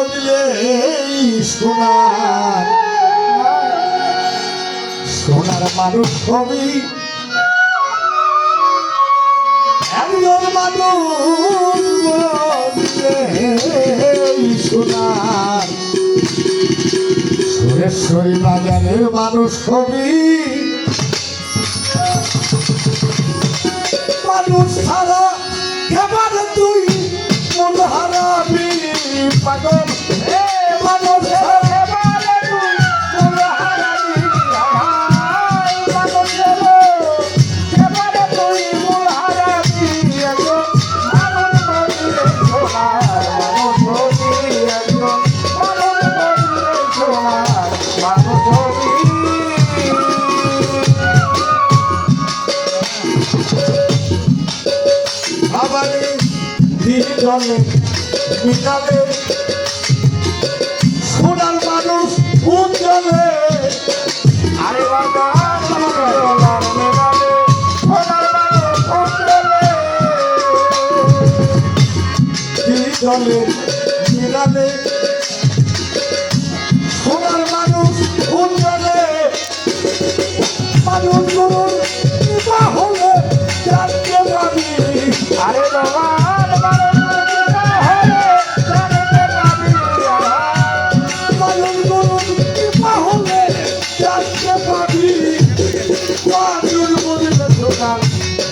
বললে সোনার সোনার মানুষ হবি একজন মানুষ বললে সোনার সুরেশ্বরী বাজারের মানুষ হবি মানুষ ছাড়া এবার তুই মন হারাবি পাগল মানুষ জলে বিকালে সোনার মানুষ উজ্জ্বলে আরে জলে বিকালে সোনার মানুষ উজ্জ্বলে মানুষ করুন হলে জানতে পারি আরে বাবা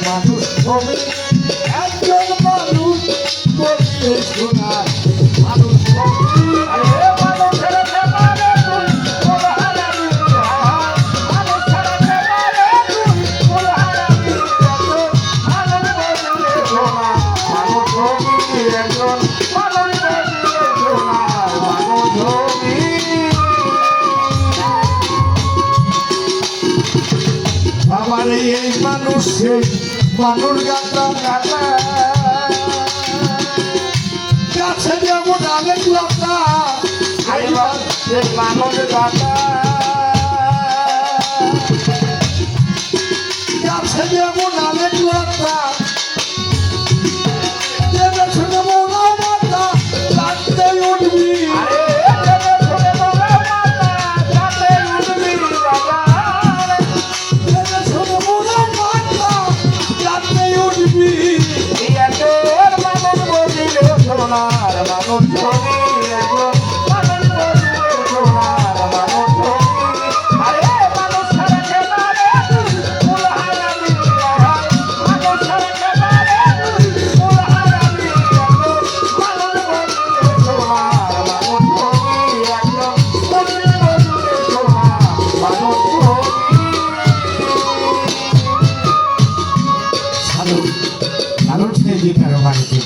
মানুষ হবে একজন মানুষ বলতে শোনার মানুষ আমার এই মানুষ সেই মানুষ গাতা কাছে যেমন অনেক লতা মানুষ গাতা কাছে যেমন অনেক লতা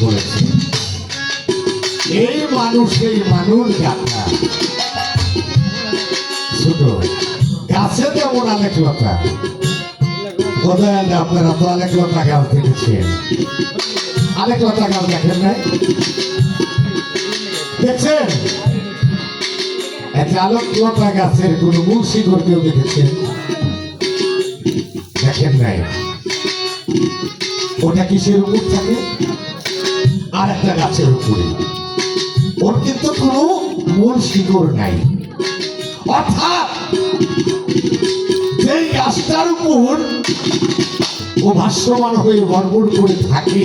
বলেছে এই মানুষ এই মানুষ গাথা শুধু গাছে যেমন অনেক লতা বোধহয় আপনারা তো অনেক লতা গাছ দেখেছেন অনেক লতা গাছ দেখেন নাই দেখছেন একটা আলোক লতা গাছের কোন মূল শিকড় কেউ দেখেছেন দেখেন নাই ওটা কিসের উপর থাকে আর একটা গাছের উপরে ওর কিন্তু কোনো মূল শিকড় নাই অর্থাৎ যেই গাছটার উপর ও ভাসমান হয়ে গড়বড় করে থাকে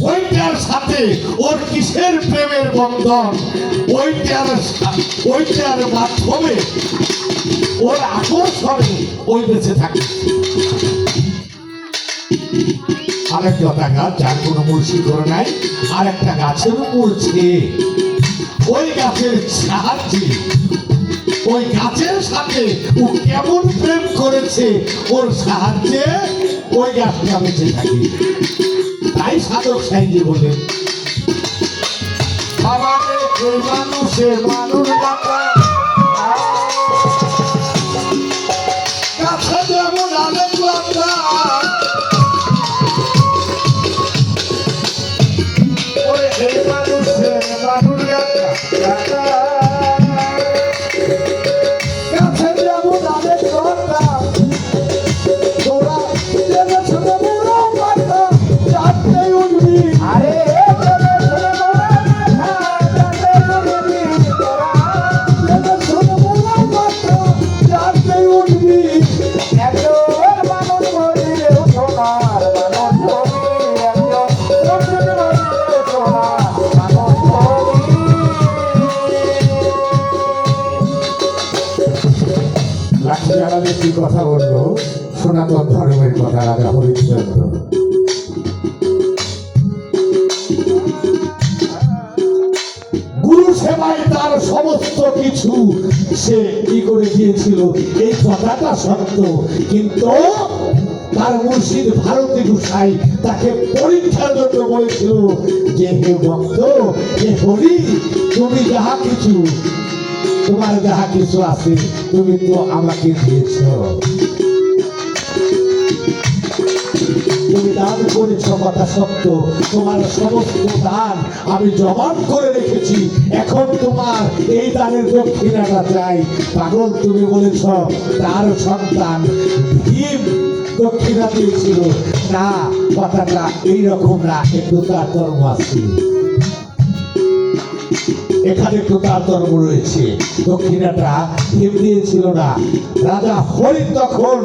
ওইটার সাথে ওর কিসের প্রেমের বন্ধন ওইটার মাধ্যমে ওর আকর্ষণে ওই বেঁচে থাকে আরেক লতা গাছ যার কোনো মূল শিকড় নাই আর একটা গাছের উপর ওই গাছের সাহায্যে ওই গাছের সাথে ও কেমন প্রেম করেছে ওর সাহায্যে ওই গাছটা বেঁচে থাকে তাই সাধক সাইজি বলে মানুষের মানুষ গাছে যেমন অনেক লতা আরে কথা বলবো সনাতন ধর্মের কথা। রাজা হরিশ্চন্দ্র গুরু সেবায় তার সমস্ত কিছু সে কি করে দিয়েছিল, এই কথাটা সত্য। কিন্তু তার মুর্শিদ ভারতী গোসাই তাকে পরীক্ষার জন্য বলেছিল যে, হে ভক্ত, হে হরি, তুমি যাহা কিছু, তোমার যাহা কিছু আছে তুমি তো আমাকে দিয়েছ, তুমি দান করেছ, কথা সত্য, তোমার সমস্ত দান আমি জবান করে রেখেছি, এখন তোমার এই দানের দক্ষিণাটা চাই। পাগল, তুমি বলেছ তার সন্তান ভীম দক্ষিণা দিয়েছিল। না, কথাটা এইরকম না, একটু তার ধর্ম আছে, এখানে একটু তার ধর্ম রয়েছে। দক্ষিণাটা ভীম দিয়েছিল না। রাজা হরি তখন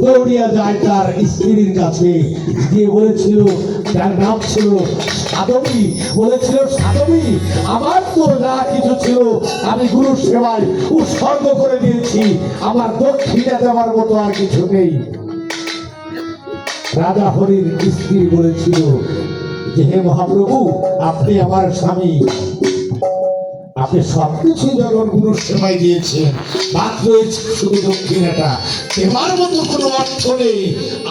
দৌড়িয়া যায় তার স্ত্রীর কাছে, গিয়ে বলেছিল, তার নাম ছিল সাধবী, বলেছিল, সাধবী, আমার তো যা কিছু ছিল আমি গুরু সেবায় উৎসর্গ করে দিয়েছি, আমার দক্ষিণা দেওয়ার মতো আর কিছু নেই। রাজা হরির স্ত্রী বলেছিল যে, হে মহাপ্রভু, আপনি আমার স্বামী, আপনি সবকিছু যখন গুরু সেবায় দিয়েছেন, বাদ রয়েছে শুধু দক্ষিণাটা, এবার মতো কোনো অর্থ নেই,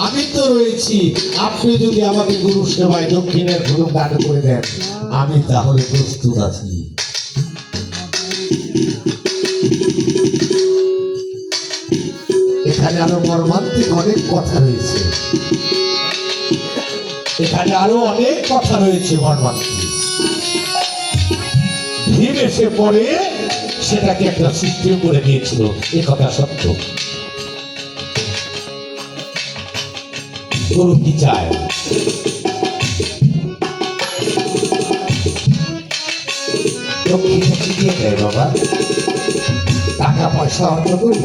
আমি তো রয়েছি, আপনি যদি আমাকে গুরু সেবায় দক্ষিণের কোনো দান করে দেন, আমি তাহলে প্রস্তুত আছি। এখানে আরো মর্মান্তিক অনেক কথা রয়েছে, এখানে আরো অনেক কথা রয়েছে মর্মান্তিক। ভীম এসে পরে সেটাকে একটা সিস্টেম করে দিয়েছিল, এ কথা সত্য। গুরু কি চায়? দক্ষিণা কি দিয়ে দেয় বাবা? টাকা পয়সা অর্থ করি,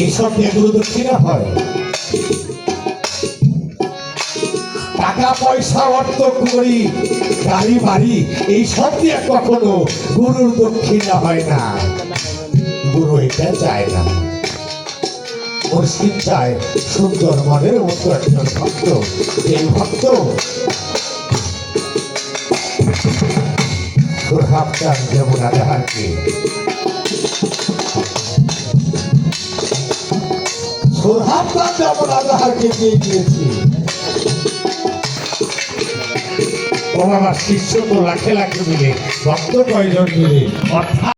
এইসব দিয়ে গুরু দক্ষিণা হয়? টাকা পয়সা অর্থ করি, গাড়ি বাড়ি, এই সব দিয়ে কখনো গুরুর দক্ষিণা হয় না। গুরু এটা চায় না, মুর্শিদ চায় সুন্দর মনের মতো একজন ভক্ত। এই ভক্ত সুরহাবচান যমুনা জাহারকে, সুরহাবচান যমুনা জাহারকে দিয়ে দিয়েছি। ও আমার শিষ্য তো লাখে লাখে মিলে, ভক্ত কয়জন মিলে, অর্থাৎ